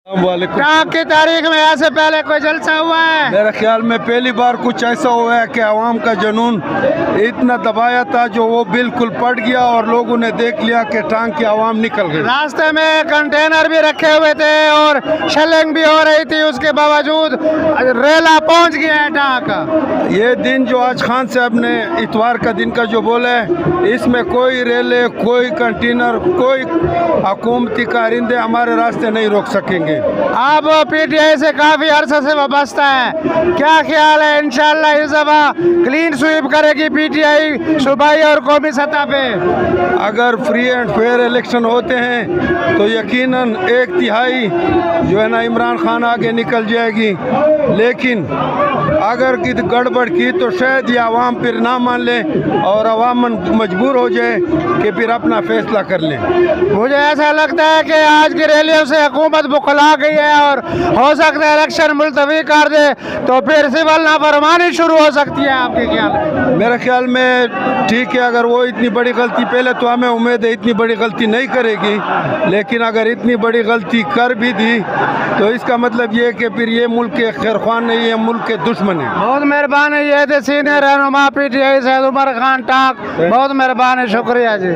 वालेकुम। टाक की तारीख में ऐसे पहले कोई जलसा हुआ है? मेरे ख्याल में पहली बार कुछ ऐसा हुआ है कि आवाम का जुनून इतना दबाया था जो वो बिल्कुल पट गया और लोगों ने देख लिया कि टांग की आवाम निकल गई। रास्ते में कंटेनर भी रखे हुए थे और शेलिंग भी हो रही थी, उसके बावजूद रेला पहुंच गया है टाक। ये दिन जो आज खान साहब ने इतवार का दिन का जो बोला है, इसमें कोई रेले, कोई कंटेनर, कोई हुकूमती कारिंदे हमारे रास्ते नहीं रोक सकेंगे। आप पीटीआई से काफी अरसे से वाबस्ता है, क्या ख्याल है इंशाल्लाह इस दफा क्लीन स्वीप करेगी पीटीआई सूबाई और कौमी सतह पे? अगर फ्री एंड फेयर इलेक्शन होते हैं तो यकीनन 1/3 जो है ना इमरान खान आगे निकल जाएगी, लेकिन अगर की गड़बड़ की तो शायद ये आवाम फिर ना मान ले और अवाम मजबूर हो जाए कि फिर अपना फैसला कर लें। मुझे ऐसा लगता है कि आज की रैलियों से हुकूमत बुखला गई है और हो सकता है इलेक्शन मुलतवी कर दे तो फिर सिविल नाफरमानी शुरू हो सकती है। आपके ख्याल में? मेरे ख्याल में ठीक है, अगर वो इतनी बड़ी गलती, पहले तो हमें उम्मीद है इतनी बड़ी गलती नहीं करेगी, लेकिन अगर इतनी बड़ी गलती कर भी दी तो इसका मतलब ये है कि फिर ये मुल्क के खैरख्वाह नहीं है, मुल्क के दुश्मन है। बहुत मेहरबानी। ये थे सीनियर रहनुमा पीटीआई सैयद उमर खान टाक, बहुत मेहरबानी, शुक्रिया जी।